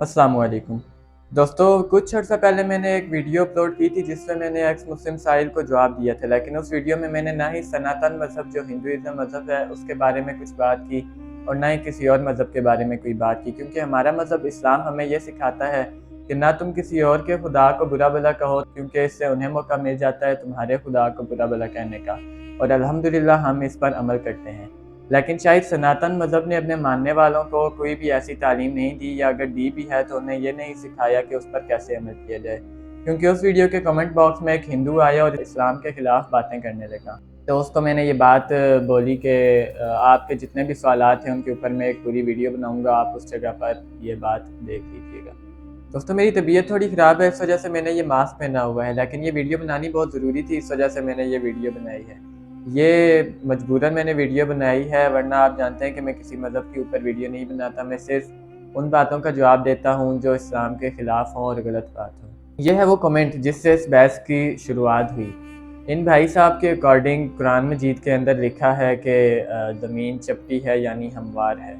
अस्सलाम वालेकुम दोस्तों, कुछ अर्सा पहले मैंने एक वीडियो अपलोड की थी जिसमें मैंने एक्स मुस्लिम साहिल को जवाब दिया था। लेकिन उस वीडियो में मैंने ना ही सनातन मज़हब जो हिंदुइज़्म मज़हब है उसके बारे में कुछ बात की और ना ही किसी और मज़हब के बारे में कोई बात की, क्योंकि हमारा मज़हब इस्लाम हमें यह सिखाता है कि ना तुम किसी और के खुदा को बुरा भला कहो, क्योंकि इससे उन्हें मौका मिल जाता है तुम्हारे खुदा को बुरा भला कहने का। और अल्हम्दुलिल्लाह हम इस पर अमल करते हैं। लेकिन शायद सनातन मज़हब ने अपने मानने वालों को कोई भी ऐसी तालीम नहीं दी, या अगर दी भी है तो उन्हें ये नहीं सिखाया कि उस पर कैसे अमल किया जाए। क्योंकि उस वीडियो के कमेंट बॉक्स में एक हिंदू आया और इस्लाम के ख़िलाफ़ बातें करने लगा। तो उसको मैंने ये बात बोली कि आपके जितने भी सवालात हैं उनके ऊपर मैं एक पूरी वीडियो बनाऊँगा, आप उस जगह पर ये बात देख लीजिएगा। दोस्तों, मेरी तबीयत थोड़ी ख़राब है, इस वजह से मैंने ये मास्क पहना हुआ है, लेकिन ये वीडियो बनानी बहुत ज़रूरी थी, इस वजह से मैंने ये वीडियो बनाई है। ये मजबूरन मैंने वीडियो बनाई है, वरना आप जानते हैं कि मैं किसी मज़हब के ऊपर वीडियो नहीं बनाता। मैं सिर्फ़ उन बातों का जवाब देता हूँ जो इस्लाम के ख़िलाफ़ हों और गलत बात हो। ये है वो कमेंट जिससे इस बहस की शुरुआत हुई। इन भाई साहब के अकॉर्डिंग कुरान मजीद के अंदर लिखा है कि ज़मीन चपटी है, यानी हमवार है।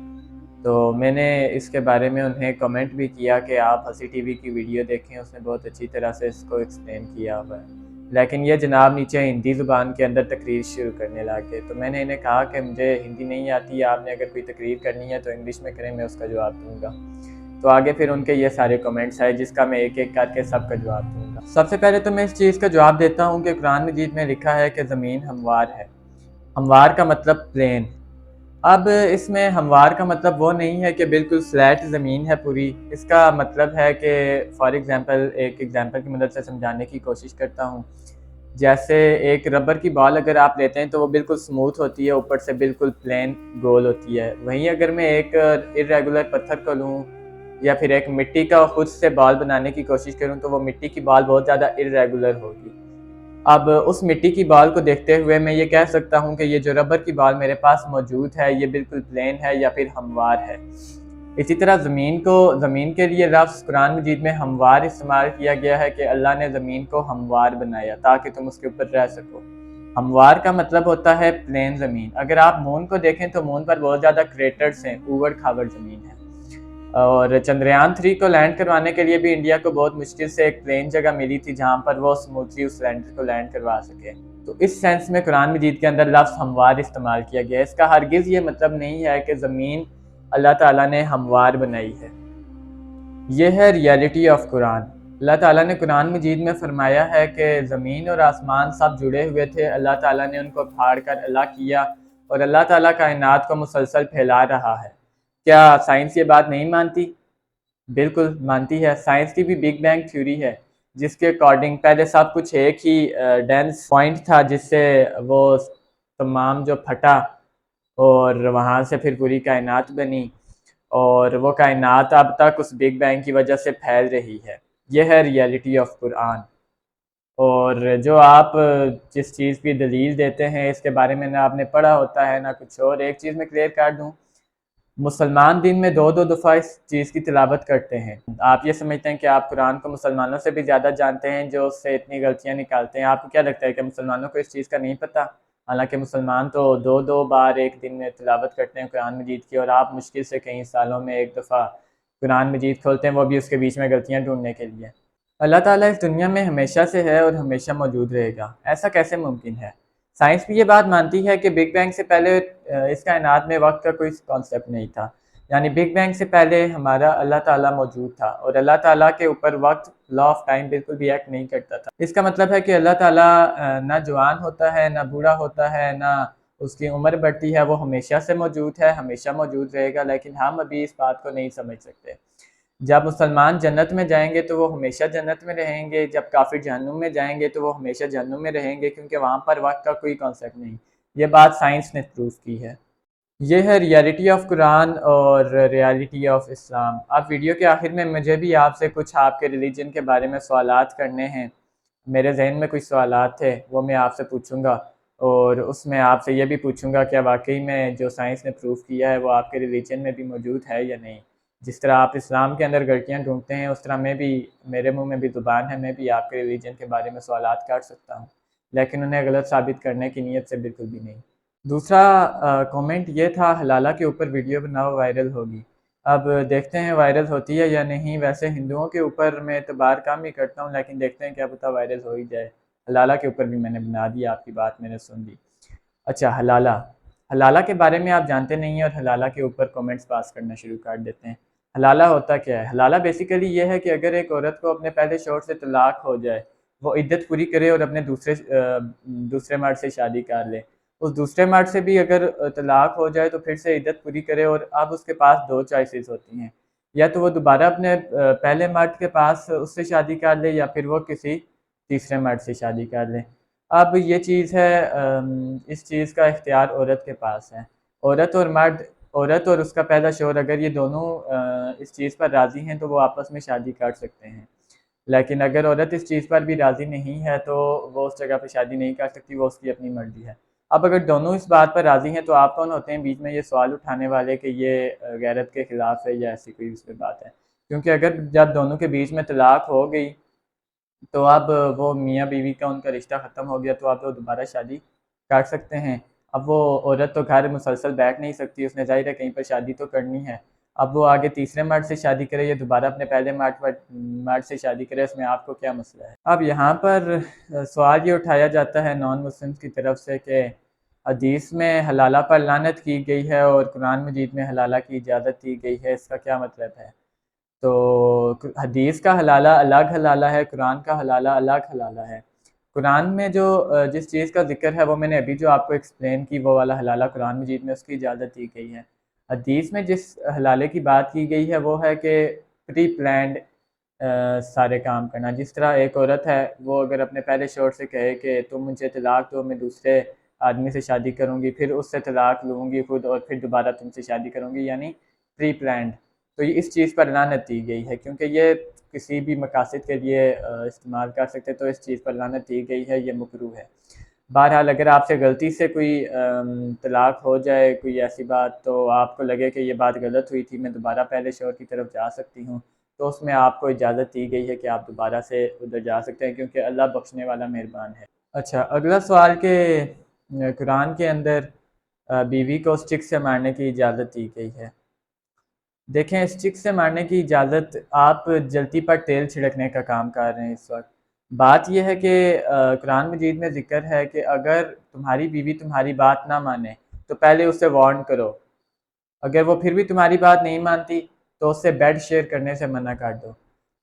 तो मैंने इसके बारे में उन्हें कमेंट भी किया कि आप हँसी टीवी की वीडियो देखें, उसने बहुत अच्छी तरह से इसको एक्सप्लेन किया हुआ है। लेकिन ये जनाब नीचे हिंदी ज़ुबान के अंदर तकरीर शुरू करने लगे। तो मैंने इन्हें कहा कि मुझे हिंदी नहीं आती, आपने अगर कोई तकरीर करनी है तो इंग्लिश में करें, मैं उसका जवाब दूँगा। तो आगे फिर उनके ये सारे कमेंट्स आए जिसका मैं एक-एक करके सबका जवाब दूँगा। सबसे पहले तो मैं इस चीज़ का जवाब देता हूँ कि कुरान मजीद में लिखा है कि ज़मीन हमवार है। हमवार का मतलब प्लेन। अब इसमें हमवार का मतलब वो नहीं है कि बिल्कुल फ्लैट ज़मीन है पूरी। इसका मतलब है कि फॉर एग्ज़ाम्पल, एक एग्ज़ाम्पल की मदद से समझाने की कोशिश करता हूँ। जैसे एक रबर की बॉल अगर आप लेते हैं तो वो बिल्कुल स्मूथ होती है, ऊपर से बिल्कुल प्लेन गोल होती है। वहीं अगर मैं एक इर्रेगुलर पत्थर को लूँ या फिर एक मिट्टी का खुद से बॉल बनाने की कोशिश करूँ तो वो मिट्टी की बॉल बहुत ज़्यादा इर्रेगुलर होगी। अब उस मिट्टी की बॉल को देखते हुए मैं ये कह सकता हूँ कि ये जो रबर की बॉल मेरे पास मौजूद है ये बिल्कुल प्लेन है या फिर हमवार है। इसी तरह ज़मीन के लिए लफ्ज़ कुरान मजीद में हमवार इस्तेमाल किया गया है कि अल्लाह ने ज़मीन को हमवार बनाया ताकि तुम उसके ऊपर रह सको। हमवार का मतलब होता है प्लेन ज़मीन। अगर आप मून को देखें तो मून पर बहुत ज़्यादा क्रेटर्स हैं, ऊबड़-खाबड़ ज़मीन है। और चंद्रयान-3 को लैंड करवाने के लिए भी इंडिया को बहुत मुश्किल से एक प्लेन जगह मिली थी जहाँ पर वो स्मूथली उस लैंडर को लैंड करवा सके। तो इस सेंस में कुरान मजीद के अंदर लफ्ज़ हमवार इस्तेमाल किया गया है। इसका हरगिज़ ये मतलब नहीं है कि ज़मीन अल्लाह ताला ने हमवार बनाई है। ये है रियलिटी ऑफ कुरान। अल्लाह ताला ने कुरान मजीद में फरमाया है कि ज़मीन और आसमान सब जुड़े हुए थे, अल्लाह ताला ने उनको फाड़ कर अलग किया और अल्लाह ताला कायनात को मुसलसल फैला रहा है। क्या साइंस ये बात नहीं मानती? बिल्कुल मानती है। साइंस की भी बिग बैंग थ्योरी है जिसके अकॉर्डिंग पहले सब कुछ एक ही डेंस पॉइंट था जिससे वो तमाम जो फटा और वहाँ से फिर पूरी कायनात बनी, और वो कायनात अब तक उस बिग बैंग की वजह से फैल रही है। ये है रियलिटी ऑफ कुरान। और जो आप जिस चीज़ की दलील देते हैं इसके बारे में ना आपने पढ़ा होता है ना कुछ और। एक चीज़ मैं क्लियर कर दूँ, मुसलमान दिन में 2-2 दफ़ा इस चीज़ की तिलावत करते हैं। आप ये समझते हैं कि आप कुरान को मुसलमानों से भी ज़्यादा जानते हैं जो उससे इतनी गलतियाँ निकालते हैं। आपको क्या लगता है कि मुसलमानों को इस चीज़ का नहीं पता? हालाँकि मुसलमान तो 2-2 बार एक दिन में तिलावत करते हैं कुरान मजीद की, और आप मुश्किल से कई सालों में 1 दफ़ा कुरान मजीद खोलते हैं, वो भी उसके बीच में गलतियाँ ढूँढने के लिए। अल्लाह ताला इस दुनिया में हमेशा से है और हमेशा मौजूद रहेगा। ऐसा कैसे मुमकिन है? साइंस भी ये बात मानती है कि बिग बैंग से पहले इस कायनात में वक़्त का कोई कॉन्सेप्ट नहीं था। यानी बिग बैंग से पहले हमारा अल्लाह ताला मौजूद था और अल्लाह ताला के ऊपर वक़्त, लॉ ऑफ टाइम बिल्कुल भी एक्ट नहीं करता था। इसका मतलब है कि अल्लाह ताला ना जवान होता है, ना बूढ़ा होता है, ना उसकी उम्र बढ़ती है, वो हमेशा से मौजूद है, हमेशा मौजूद रहेगा। लेकिन हम अभी इस बात को नहीं समझ सकते। जब मुसलमान जन्नत में जाएँगे तो वो हमेशा जन्नत में रहेंगे, जब काफ़िर जहन्नुम में जाएँगे तो वो हमेशा जहन्नुम में रहेंगे, क्योंकि वहाँ पर वक़्त का कोई कॉन्सेप्ट नहीं। ये बात साइंस ने प्रूव की है। ये है रियलिटी ऑफ कुरान और रियलिटी ऑफ इस्लाम। अब वीडियो के आखिर में मुझे भी आपसे कुछ आपके रिलीजन के बारे में सवालात करने हैं। मेरे ज़हन में कुछ सवालात थे, वो मैं आपसे पूछूँगा, और उसमें आपसे ये भी पूछूँगा क्या वाक़ई में जो साइंस ने प्रूव किया है वो आपके रिलीजन में भी मौजूद है या नहीं। जिस तरह आप इस्लाम के अंदर गलतियाँ ढूँढते हैं उस तरह मैं भी, मेरे मुँह में भी ज़ुबान है, मैं भी आपके रिलीजन के बारे में सवालात कर सकता हूँ। लेकिन उन्हें गलत साबित करने की नीयत से बिल्कुल भी नहीं। दूसरा कमेंट ये था, हलाला के ऊपर वीडियो बनाओ वायरल होगी। अब देखते हैं वायरल होती है या नहीं। वैसे हिंदुओं के ऊपर मैं एतबार कम ही करता हूँ, लेकिन देखते हैं क्या पता वायरल हो ही जाए। हलाला के ऊपर भी मैंने बना दिया, आपकी बात मैंने सुन ली। अच्छा, हलाला। हलाला के बारे में आप जानते नहीं हैं और हलाला के ऊपर कमेंट्स पास करना शुरू कर देते हैं। हलाला होता क्या है? हलाला बेसिकली ये है कि अगर एक औरत को अपने पहले शौहर से तलाक हो जाए, वो इद्दत पूरी करे और अपने दूसरे मर्द से शादी कर ले। उस दूसरे मर्द से भी अगर तलाक हो जाए तो फिर से इद्दत पूरी करे, और अब उसके पास दो चॉइसेस होती हैं। या तो वो दोबारा अपने पहले मर्द के पास उससे शादी कर ले, या फिर वो किसी तीसरे मर्द से शादी कर ले। अब ये चीज़ है, इस चीज़ का इख्तियार औरत के पास है। औरत और मर्द, औरत और उसका पहला शौहर, अगर ये दोनों इस चीज़ पर राज़ी हैं तो वो आपस में शादी कर सकते हैं। लेकिन अगर औरत इस चीज़ पर भी राज़ी नहीं है तो वो उस जगह पे शादी नहीं कर सकती, वो उसकी अपनी मर्ज़ी है। अब अगर दोनों इस बात पर राज़ी हैं तो आप कौन होते हैं बीच में ये सवाल उठाने वाले कि ये गैरत के ख़िलाफ़ है या ऐसी कोई उसमें बात है? क्योंकि अगर जब दोनों के बीच में तलाक हो गई तो अब वो मियाँ बीवी का उनका रिश्ता ख़त्म हो गया, तो अब वो दोबारा शादी कर सकते हैं। अब वो औरत तो घर मुसलसल बैठ नहीं सकती, उसने ज़ाहिर है कहीं पर शादी तो करनी है। अब वो आगे तीसरे मर्द से शादी करे या दोबारा अपने पहले मर्द से शादी करे, इसमें आपको क्या मसला है? अब यहाँ पर सवाल ये उठाया जाता है नॉन मुस्लिम्स की तरफ से कि हदीस में हलाला पर लानत की गई है और कुरान मजीद में हलाला की इजाज़त दी गई है, इसका क्या मतलब है? तो हदीस का हलाला अलग हलाला है, कुरान का हलाला अलग हलाला है। कुरान में जो जिस चीज़ का ज़िक्र है वो मैंने अभी जो आपको एक्सप्लेन की, वो वाला हलाला कुरान मजीद में उसकी इजाज़त दी गई है। हदीस में जिस हलाले की बात की गई है वो है कि प्री प्लान्ड सारे काम करना। जिस तरह एक औरत है, वो अगर अपने पहले शौहर से कहे कि तुम मुझे तलाक दो, मैं दूसरे आदमी से शादी करूँगी, फिर उससे तलाक लूँगी खुद और फिर दोबारा तुमसे शादी करूँगी, यानी प्री प्लान्ड। तो ये इस चीज़ पर लानत दी गई है, क्योंकि ये किसी भी मकासद के लिए इस्तेमाल कर सकते, तो इस चीज़ पर लानत दी गई है, ये मकरूह है। बहरहाल अगर आपसे गलती से कोई तलाक हो जाए, कोई ऐसी बात, तो आपको लगे कि ये बात गलत हुई थी, मैं दोबारा पहले शौहर की तरफ जा सकती हूँ, तो उसमें आपको इजाज़त दी गई है कि आप दोबारा से उधर जा सकते हैं, क्योंकि अल्लाह बख्शने वाला मेहरबान है। अच्छा, अगला सवाल कि कुरान के अंदर बीवी को स्टिक से मारने की इजाज़त दी गई है। देखें, स्टिक से मारने की इजाज़त, आप जलती पर तेल छिड़कने का काम कर रहे हैं इस वक्त। बात यह है कि कुरान मजीद में ज़िक्र है कि अगर तुम्हारी बीवी तुम्हारी बात ना माने तो पहले उसे वार्न करो। अगर वो फिर भी तुम्हारी बात नहीं मानती तो उससे बेड शेयर करने से मना कर दो।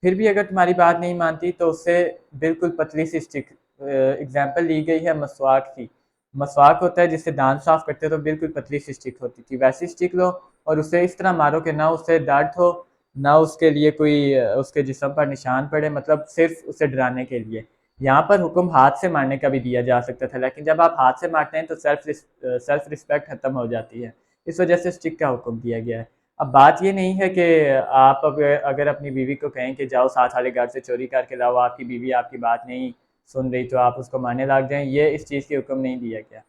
फिर भी अगर तुम्हारी बात नहीं मानती तो उससे बिल्कुल पतली सी स्टिक, एग्जाम्पल ली गई है मसवाक की। मसवाक होता है जिससे दांत साफ करते हो, तो बिल्कुल पतली सी स्टिक होती थी, वैसी स्टिक लो और उसे इस तरह मारो कि ना उससे दर्द हो, ना उसके लिए कोई उसके जिस्म पर निशान पड़े, मतलब सिर्फ उसे डराने के लिए। यहाँ पर हुक्म हाथ से मारने का भी दिया जा सकता था, लेकिन जब आप हाथ से मारते हैं तो सेल्फ रिस्पेक्ट खत्म हो जाती है, इस वजह से स्टिक का हुक्म दिया गया है। अब बात ये नहीं है कि आप अगर अपनी बीवी को कहें कि जाओ साथ वाले घर से चोरी करके लाओ, आपकी बीवी आपकी बात नहीं सुन रही तो आप उसको मारने लग जाएं, ये इस चीज़ की हुक्म नहीं दिया गया।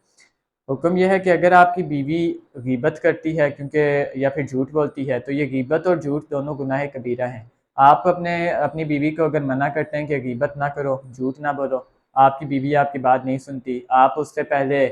हुक्म यह है कि अगर आपकी बीवी गीबत करती है, क्योंकि या फिर झूठ बोलती है, तो ये गीबत और झूठ दोनों गुनाह कबीरा हैं। आप अपनी बीवी को अगर मना करते हैं कि गीबत ना करो, झूठ ना बोलो, आपकी बीवी आपकी बात नहीं सुनती, आप उससे पहले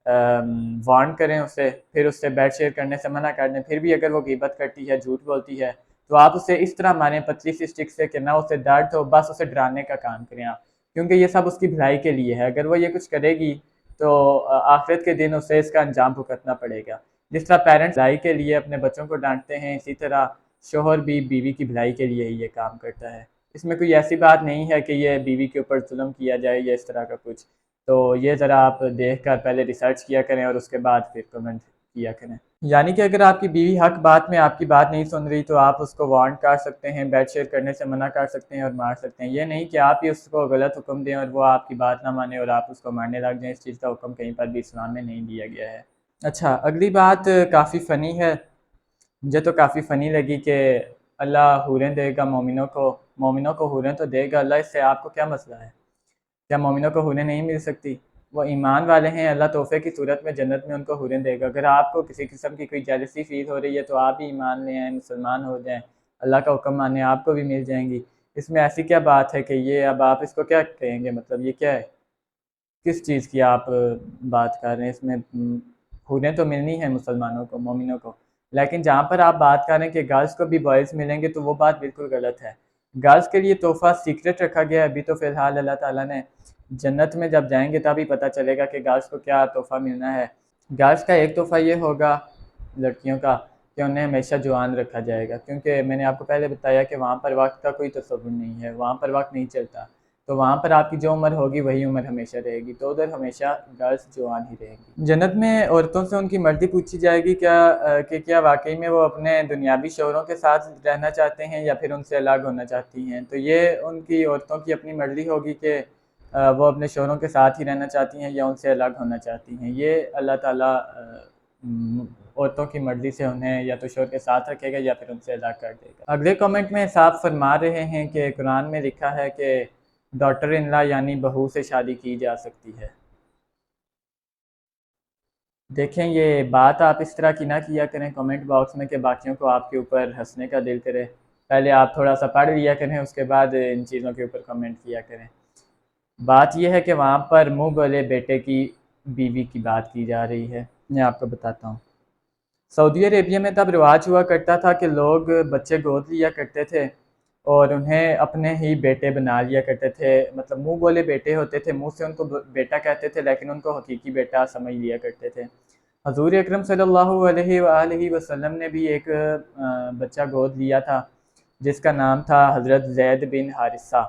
वार्न करें उसे, फिर उससे बेड शेयर करने से मना कर दें, फिर भी अगर वो गीबत करती है, झूठ बोलती है, तो आप उसे इस तरह मारें पतली सी स्टिक से कि ना उसे दर्द हो, बस उसे डराने का काम करें आप, क्योंकि ये सब उसकी भलाई के लिए है। अगर वो ये कुछ करेगी तो आखिरत के दिन उसे इसका अंजाम भुगतना पड़ेगा। जिस तरह पेरेंट्स भलाई के लिए अपने बच्चों को डांटते हैं, इसी तरह शोहर भी बीवी की भलाई के लिए ही ये काम करता है। इसमें कोई ऐसी बात नहीं है कि ये बीवी के ऊपर जुल्म किया जाए या इस तरह का कुछ। तो ये ज़रा आप देख कर पहले रिसर्च किया करें और उसके बाद फिर कमेंट किया करें। यानी कि अगर आपकी बीवी हक बात में आपकी बात नहीं सुन रही तो आप उसको वार्न कर सकते हैं, बेड शेयर करने से मना कर सकते हैं और मार सकते हैं। ये नहीं कि आप ही उसको गलत हुक्म दें और वो आपकी बात ना माने और आप उसको मारने लग जाएं। इस चीज़ का हुक्म कहीं पर भी इस्लाम में नहीं दिया गया है। अच्छा, अगली बात काफ़ी फ़नी है। मुझे तो काफ़ी फ़नी लगी कि अल्लाह हूरें देगा मोमिनों को हूरें तो देगा अल्लाह, इससे आपको क्या मसला है? क्या मोमिनों को हूरें नहीं मिल सकती? वो ईमान वाले हैं, अल्लाह तोहफ़े की सूरत में जन्नत में उनको हूरें देगा। अगर आपको किसी किस्म की कोई जेलसी फ़ील हो रही है तो आप भी ईमान ले आएँ, मुसलमान हो जाएँ, अल्लाह का हुक्म मानें, आपको भी मिल जाएँगी। इसमें ऐसी क्या बात है कि ये अब आप इसको क्या कहेंगे, मतलब ये क्या है? किस चीज़ की आप बात कर रहे हैं इसमें? हूरें तो मिलनी है मुसलमानों को, मोमिनों को। लेकिन जहाँ पर आप बात करें कि गर्ल्स को भी बॉयज़ मिलेंगे तो वो बात बिल्कुल गलत है। गर्ल्स के लिए तोहफ़ा सीक्रेट रखा गया है। अभी तो फ़िलहाल अल्लाह ताला ने जन्नत में जब जाएंगे तभी पता चलेगा कि गर्ल्स को क्या तोहफ़ा मिलना है। गर्ल्स का एक तोहफ़ा ये होगा लड़कियों का कि उन्हें हमेशा जवान रखा जाएगा, क्योंकि मैंने आपको पहले बताया कि वहाँ पर वक्त का कोई तसव्वुर नहीं है, वहाँ पर वक्त नहीं चलता। तो वहाँ पर आपकी जो उम्र होगी वही उम्र हमेशा रहेगी, तो उधर हमेशा गर्ल्स जवान ही रहेंगी। जन्नत में औरतों से उनकी मर्ज़ी पूछी जाएगी कि क्या वाकई में वो अपने दुनियावी शौहरों के साथ रहना चाहते हैं या फिर उनसे अलग होना चाहती हैं। तो ये उनकी औरतों की अपनी मर्ज़ी होगी कि वो अपने शौहरों के साथ ही रहना चाहती हैं या उनसे अलग होना चाहती हैं। ये अल्लाह ताला औरतों की मर्ज़ी से उन्हें या तो शौहर के साथ रखेगा या फिर उनसे अलग कर देगा। अगले कमेंट में साफ फरमा रहे हैं कि कुरान में लिखा है कि डॉटर इन लॉ यानी बहू से शादी की जा सकती है। देखें, ये बात आप इस तरह की ना किया करें कमेंट बॉक्स में कि बाकियों को आपके ऊपर हंसने का दिल करे। पहले आप थोड़ा सा पढ़ लिया करें, उसके बाद इन चीज़ों के ऊपर कमेंट किया करें। बात यह है कि वहाँ पर मुँह बोले बेटे की बीवी की बात की जा रही है। मैं आपको बताता हूँ। सऊदी अरेबिया में तब रिवाज हुआ करता था कि लोग बच्चे गोद लिया करते थे और उन्हें अपने ही बेटे बना लिया करते थे। मतलब मुंह बोले बेटे होते थे, मुंह से उनको बेटा कहते थे लेकिन उनको हकीकी बेटा समझ लिया करते थे। हजूर अकरम सल्लल्लाहु अलैहि वसल्लम ने भी एक बच्चा गोद लिया था जिसका नाम था हज़रत ज़ैद बिन हारिसा।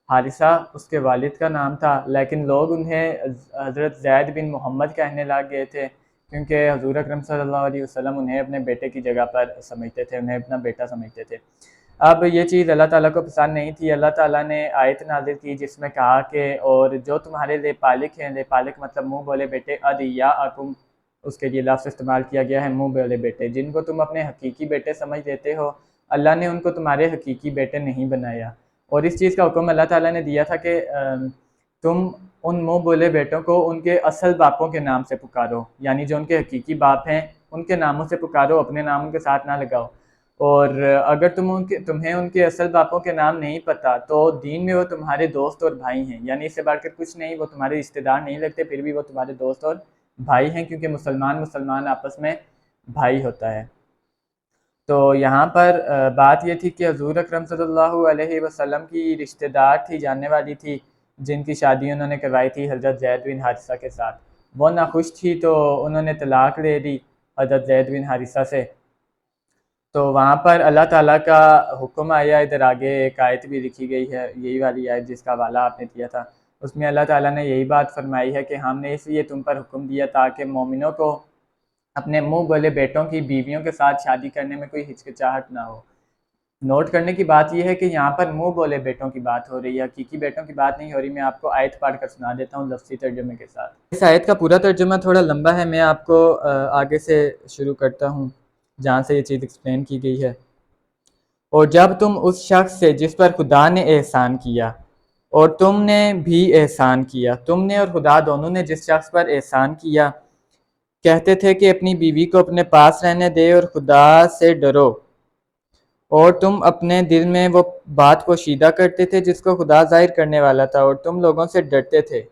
हारिसा उसके वालिद का नाम था, लेकिन लोग उन्हें हज़रत ज़ैद बिन मोहम्मद कहने लग गए थे क्योंकि हजूर अकरम सल्लल्लाहु अलैहि वसल्लम उन्हें अपने बेटे की जगह पर समझते थे, उन्हें अपना बेटा समझते थे। अब ये चीज़ अल्लाह ताला को पसंद नहीं थी। अल्लाह ताला ने आयत नाज़िल की जिसमें कहा कि और जो तुम्हारे लेपालिक हैं, लेपालिक मतलब मुँह बोले बेटे, अदिया अकुम, उसके लिए लफ्ज़ इस्तेमाल किया गया है मुँह बोले बेटे, जिनको तुम अपने हकीकी बेटे समझ लेते हो, अल्लाह ने उनको तुम्हारे हकीकी बेटे नहीं बनाया। और इस चीज़ का हुक्म अल्लाह ताला ने दिया था कि तुम उन मुँह बोले बेटों को उनके असल बापों के नाम से पुकारो, यानी जो उनके हकीकी बाप हैं उनके नामों से पुकारो, अपने नाम उनके साथ ना लगाओ। और अगर तुम्हें उनके असल बापों के नाम नहीं पता तो दीन में वो तुम्हारे दोस्त और भाई हैं, यानी इससे बढ़कर कुछ नहीं। वो तुम्हारे रिश्तेदार नहीं लगते, फिर भी वो तुम्हारे दोस्त और भाई हैं, क्योंकि मुसलमान मुसलमान आपस में भाई होता है। तो यहाँ पर बात ये थी कि हजूर अकरम सल्लल्लाहु अलैहि वसल्लम की रिश्तेदार थी, जानने वाली थी, जिनकी शादी उन्होंने करवाई थी हज़रत ज़ैद बिन हारिसा के साथ। वो नाखुश थी तो उन्होंने तलाक ले दी हज़रत ज़ैद बिन हारिसा से। तो वहाँ पर अल्लाह ताला का हुक्म आया, इधर आगे एक आयत भी लिखी गई है, यही वाली आयत जिसका हवाला आपने दिया था। उसमें अल्लाह ताला ने यही बात फरमाई है कि हमने इसलिए तुम पर हुक्म दिया ताकि मोमिनों को अपने मुँह बोले बेटों की बीवियों के साथ शादी करने में कोई हिचकिचाहट ना हो। नोट करने की बात यह है कि यहाँ पर मुँह बोले बेटों की बात हो रही है, हकीकी बेटों की बात नहीं हो रही। मैं आपको आयत पढ़ कर सुना देता हूँ लफ्ज़ी तर्जुमे के साथ। इस आयत का पूरा तर्जुमा थोड़ा लंबा है, मैं आपको आगे से शुरू करता हूँ जहाँ से ये चीज़ एक्सप्लेन की गई है। और जब तुम उस शख्स से जिस पर खुदा ने एहसान किया और तुमने भी एहसान किया, तुमने और खुदा दोनों ने जिस शख्स पर एहसान किया, कहते थे कि अपनी बीवी को अपने पास रहने दे और खुदा से डरो, और तुम अपने दिल में वो बात पोशीदा करते थे जिसको खुदा जाहिर करने वाला था, और तुम लोगों से डरते थे।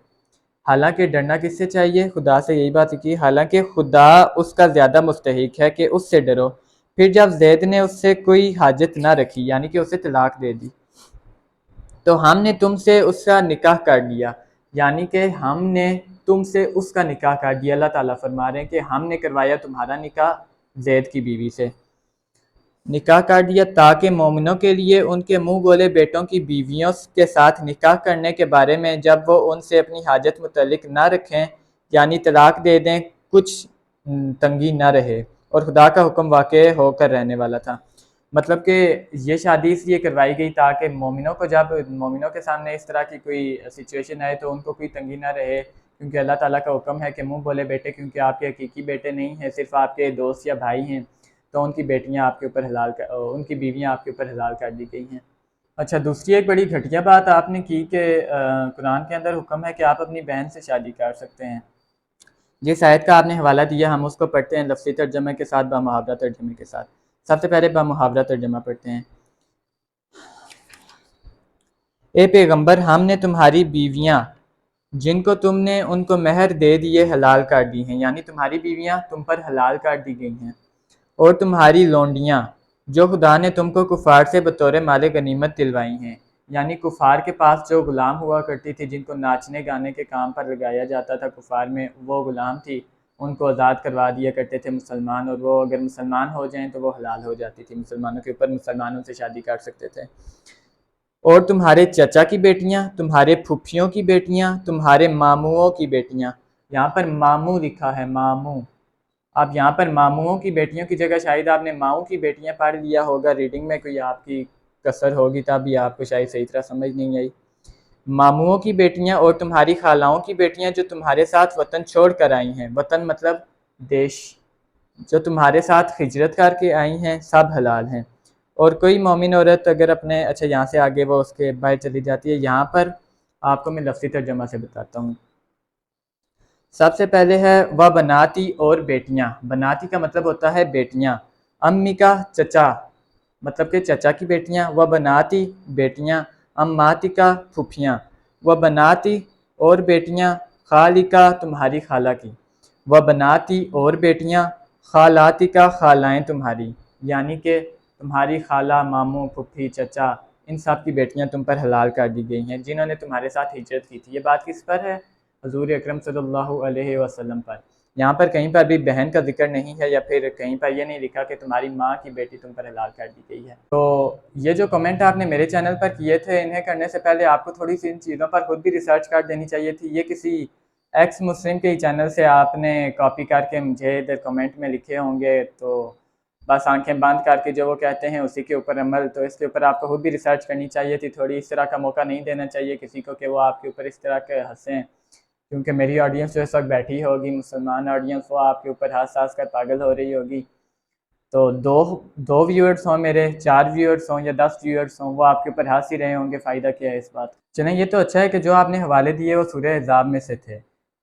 हालांकि डरना किससे चाहिए? खुदा से। यही बात की, हालांकि खुदा उसका ज़्यादा मुस्तहिक है कि उससे डरो। फिर जब जैद ने उससे कोई हाजत ना रखी, यानी कि उसे तलाक दे दी, तो हमने तुमसे उसका निकाह कर लिया, यानी कि हमने तुमसे उसका निकाह कर दिया। अल्लाह ताला फरमा रहे हैं कि हमने करवाया तुम्हारा निकाह जैद की बीवी से, निकाह कर दिया ताकि मोमिनों के लिए उनके मुंह बोले बेटों की बीवियों के साथ निकाह करने के बारे में जब वो उनसे अपनी हाजत मुतल्लिक ना रखें, यानी तलाक दे दें, कुछ तंगी ना रहे, और खुदा का हुक्म वाक़ होकर रहने वाला था। मतलब कि ये शादी इसलिए करवाई गई ताकि मोमिनों को, जब मोमिनों के सामने इस तरह की कोई सिचुएशन आए तो उनको कोई तंगी ना रहे, क्योंकि अल्लाह ताला का हुक्म है कि मुंह बोले बेटे, क्योंकि आपके हकीकी बेटे नहीं हैं, सिर्फ आपके दोस्त या भाई हैं, तो उनकी बेटियां आपके ऊपर उनकी बीवियां आपके ऊपर हलाल कर दी गई हैं। अच्छा, दूसरी एक बड़ी घटिया बात आपने की कि कुरान के अंदर हुक्म है कि आप अपनी बहन से शादी कर सकते हैं। जिस आयत का आपने हवाला दिया हम उसको पढ़ते हैं लफ्ज़ी तर्जमे के साथ, बामुहावरा तर्जमे के साथ। सबसे पहले बामुहावरा तर्जमा पढ़ते हैं। ए पैगंबर, हमने तुम्हारी बीवियां जिनको तुमने उनको महर दे दिए हलाल कर दी हैं, यानी तुम्हारी बीवियां तुम पर हलाल कर दी गई हैं। और तुम्हारी लौंडियाँ जो खुदा ने तुमको कुफार से बतौर माले गनीमत दिलवाई हैं। यानी कुफार के पास जो गुलाम हुआ करती थी, जिनको नाचने गाने के काम पर लगाया जाता था कुफार में, वो गुलाम थी, उनको आज़ाद करवा दिया करते थे मुसलमान, और वो अगर मुसलमान हो जाएं तो वो हलाल हो जाती थी मुसलमानों के ऊपर, मुसलमानों से शादी कर सकते थे। और तुम्हारे चचा की बेटियां, तुम्हारे फुफियों की बेटियां, तुम्हारे मामुओं की बेटियां। यहाँ पर मामू लिखा है, मामू। आप यहाँ पर मामुओं की बेटियों की जगह शायद आपने माऊ की बेटियां पढ़ लिया होगा, रीडिंग में कोई आपकी कसर होगी तभी आपको शायद सही तरह समझ नहीं आई। मामुओं की बेटियां और तुम्हारी खालाओं की बेटियां जो तुम्हारे साथ वतन छोड़ कर आई हैं, वतन मतलब देश, जो तुम्हारे साथ हिजरत करके आई हैं, सब हलाल हैं। और कोई मोमिन औरत अगर अपने, अच्छा यहाँ से आगे वो उसके बाहर चली जाती है। यहाँ पर आपको मैं लफ्ज़ी तर्जमा से बताता हूँ। सबसे पहले है व बनाती और बेटियां। बनाती का मतलब होता है बेटियां। अम्मी का चचा, मतलब कि चचा की बेटियां। व बनाती बेटियां, अम्माती का फुफियाँ। व बनाती और बेटियां, खाली का तुम्हारी खाला की। व बनाती और बेटियां, खालाती का खालाएँ तुम्हारी। यानी कि तुम्हारी खाला, मामू, फुफी, चचा, इन सब की बेटियां तुम पर हलाल कर दी गई हैं, जिन्होंने तुम्हारे साथ हिजरत की थी। ये बात किस पर है? हजूर अकरम सल्लल्लाहु अलैहि वसल्लम पर। यहाँ पर कहीं पर भी बहन का जिक्र नहीं है, या फिर कहीं पर यह नहीं लिखा कि तुम्हारी माँ की बेटी तुम पर हलाल कर दी गई है। तो ये जो कमेंट आपने मेरे चैनल पर किए थे, इन्हें करने से पहले आपको थोड़ी सी इन चीज़ों पर खुद भी रिसर्च कर देनी चाहिए थी। ये किसी एक्स मुस्लिम के ही चैनल से आपने कॉपी करके मुझे इधर कमेंट में लिखे होंगे, तो बस आंखें बंद करके जो वो कहते हैं उसी के ऊपर अमल। तो इसके ऊपर आपको खुद भी रिसर्च करनी चाहिए थी थोड़ी। इस तरह का मौका नहीं देना चाहिए किसी को कि वो आपके ऊपर इस तरह के हंसें, क्योंकि मेरी ऑडियंस जो इस वक्त बैठी होगी, मुसलमान ऑडियंस, वो आपके ऊपर हंस हंस कर पागल हो रही होगी। तो दो दो व्यूअर्स हों मेरे, 4 व्यूअर्स हों या 10 व्यूअर्स हों, वो आपके ऊपर हंस ही रहे होंगे, फ़ायदा क्या है इस बात। चलें, ये तो अच्छा है कि जो आपने हवाले दिए वो सूरह अहज़ाब में से थे,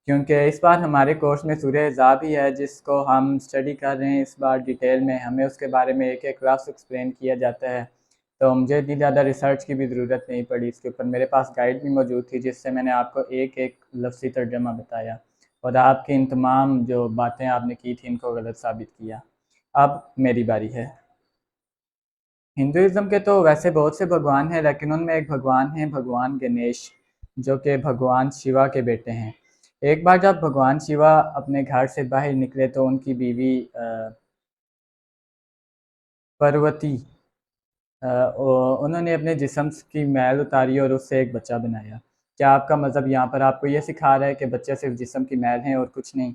क्योंकि इस बार हमारे कोर्स में सूरह अहज़ाब ही है जिसको हम स्टडी कर रहे हैं इस बार डिटेल में। हमें उसके बारे में एक एक क्लास एक्सप्लेन किया जाता है, तो मुझे इतनी ज़्यादा रिसर्च की भी ज़रूरत नहीं पड़ी इसके ऊपर। मेरे पास गाइड भी मौजूद थी जिससे मैंने आपको एक एक लफ्ज़ी तर्जमा बताया, और आपकी इन तमाम जो बातें आपने की थी इनको गलत साबित किया। अब मेरी बारी है। हिंदुइज़्म के तो वैसे बहुत से भगवान हैं, लेकिन उनमें एक भगवान है भगवान गणेश, जो कि भगवान शिवा के बेटे हैं। एक बार जब भगवान शिवा अपने घर से बाहर निकले तो उनकी बीवी पार्वती, उन्होंने अपने जिस्म की मैल उतारी और उससे एक बच्चा बनाया। क्या आपका मज़हब यहाँ पर आपको ये सिखा रहा है कि बच्चे सिर्फ जिस्म की मैल हैं और कुछ नहीं?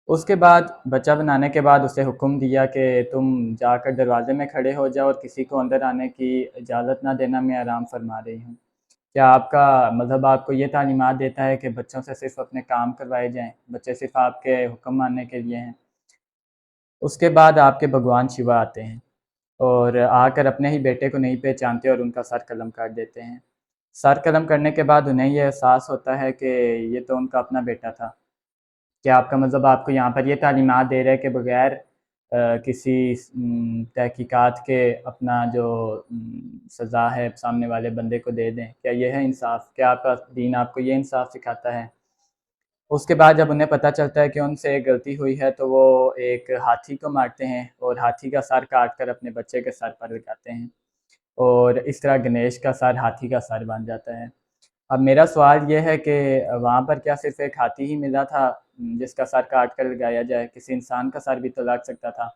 उसके बाद बच्चा बनाने के बाद उसे हुक्म दिया कि तुम जाकर दरवाजे में खड़े हो जाओ और किसी को अंदर आने की इजाज़त ना देना, मैं आराम फरमा रही हूँ। क्या आपका मज़हब आपको ये तालीमात देता है कि बच्चों से सिर्फ़ अपने काम करवाए जाएँ, बच्चे सिर्फ़ आपके हुक्म मानने के लिए हैं? उसके बाद आपके भगवान शिवा आते हैं और आकर अपने ही बेटे को नहीं पहचानते और उनका सर कलम कर देते हैं। सर कलम करने के बाद उन्हें ये एहसास होता है कि ये तो उनका अपना बेटा था। क्या आपका मज़हब आपको यहाँ पर ये तालीमात दे रहा है कि बग़ैर किसी तहकीकात के अपना जो सज़ा है सामने वाले बंदे को दे दें? क्या ये है इंसाफ़? क्या आपका दीन आपको ये इंसाफ़ सिखाता है? उसके बाद जब उन्हें पता चलता है कि उनसे एक गलती हुई है तो वो एक हाथी को मारते हैं और हाथी का सर काट कर अपने बच्चे के सर पर लगाते हैं, और इस तरह गणेश का सर हाथी का सर बन जाता है। अब मेरा सवाल ये है कि वहाँ पर क्या सिर्फ़ एक हाथी ही मिला था जिसका सर काट कर लगाया जाए? किसी इंसान का सर भी तो लग सकता था।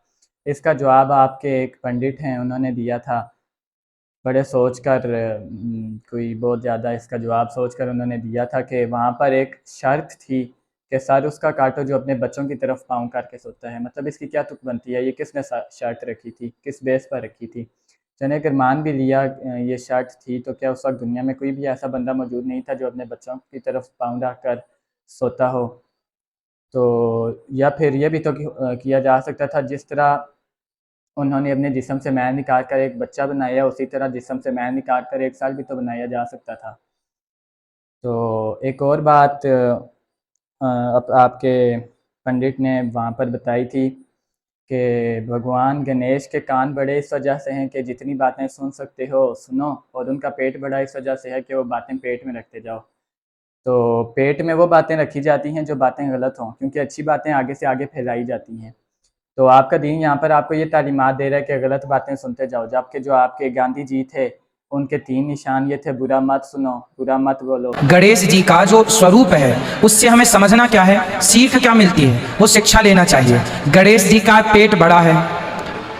इसका जवाब आपके एक पंडित हैं उन्होंने दिया था। बड़े सोच कर कोई बहुत ज़्यादा इसका जवाब सोच कर उन्होंने दिया था कि वहाँ पर एक शर्त थी कि सर उसका काटो जो अपने बच्चों की तरफ पाँव करके सोता है। मतलब इसकी क्या तुक बनती है? ये किसने शर्त रखी थी? किस बेस पर रखी थी? चलिए अगर मान भी लिया ये शर्त थी, तो क्या उस वक़्त दुनिया में कोई भी ऐसा बंदा मौजूद नहीं था जो अपने बच्चों की तरफ पाँव रख कर सोता हो? तो या फिर ये भी तो किया जा सकता था, जिस तरह उन्होंने अपने जिस्म से मैल निकाल कर एक बच्चा बनाया, उसी तरह जिस्म से मैल निकाल कर एक साल भी तो बनाया जा सकता था। तो एक और बात आपके पंडित ने वहाँ पर बताई थी कि भगवान गणेश के कान बड़े इस वजह से हैं कि जितनी बातें सुन सकते हो सुनो, और उनका पेट बड़ा इस वजह से है कि वो बातें पेट में रखते जाओ। तो पेट में वो बातें रखी जाती हैं जो बातें गलत हों, क्योंकि अच्छी बातें आगे से आगे फैलाई जाती हैं। तो आपका दीन यहाँ पर आपको ये तालीमात दे रहा है कि गलत बातें सुनते जाओ, जबकि जो आपके गांधी जी थे उनके 3 निशान ये थे, बुरा मत सुनो, बुरा मत बोलो। गणेश जी का जो स्वरूप है उससे हमें समझना क्या है, सीख क्या मिलती है, वो शिक्षा लेना चाहिए। गणेश जी का पेट बड़ा है,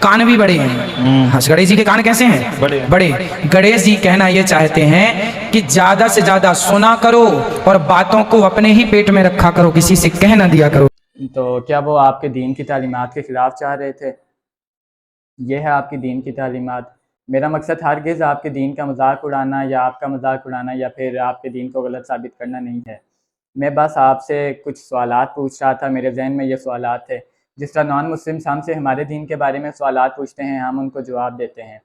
कान भी बड़े हैं। हाँ, गणेश जी के कान कैसे हैं? बड़े। गणेश जी कहना ये चाहते हैं कि ज्यादा से ज्यादा सुना करो और बातों को अपने ही पेट में रखा करो, किसी से कह ना दिया करो। तो क्या वो आपके दीन की तालीमात के खिलाफ चाह रहे थे? ये है आपकी दीन की तालीमात। मेरा मकसद हरगिज़ आपके दीन का मजाक उड़ाना या आपका मजाक उड़ाना या फिर आपके दीन को गलत साबित करना नहीं है। मैं बस आपसे कुछ सवालात पूछ रहा था, मेरे जहन में ये सवालात थे। जिस तरह नॉन मुस्लिम्स हमसे हमारे दीन के बारे में सवालात पूछते हैं, हम उनको जवाब देते हैं।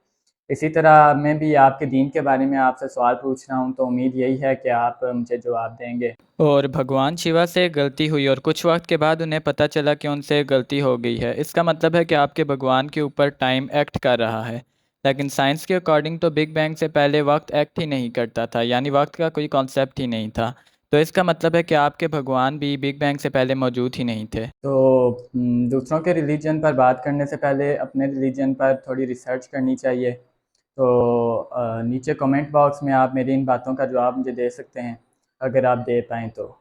इसी तरह मैं भी आपके दीन के बारे में आपसे सवाल पूछ रहा हूँ, तो उम्मीद यही है कि आप मुझे जवाब देंगे। और भगवान शिवा से गलती हुई और कुछ वक्त के बाद उन्हें पता चला कि उनसे गलती हो गई है। इसका मतलब है कि आपके भगवान के ऊपर टाइम एक्ट कर रहा है। लेकिन साइंस के अकॉर्डिंग तो बिग बैंग से पहले वक्त एक्ट ही नहीं करता था, यानी वक्त का कोई कॉन्सेप्ट ही नहीं था। तो इसका मतलब है कि आपके भगवान भी बिग बैंग से पहले मौजूद ही नहीं थे। तो दूसरों के रिलीजन पर बात करने से पहले अपने रिलीजन पर थोड़ी रिसर्च करनी चाहिए। तो नीचे कमेंट बॉक्स में आप मेरी इन बातों का जवाब मुझे दे सकते हैं, अगर आप दे पाएँ तो।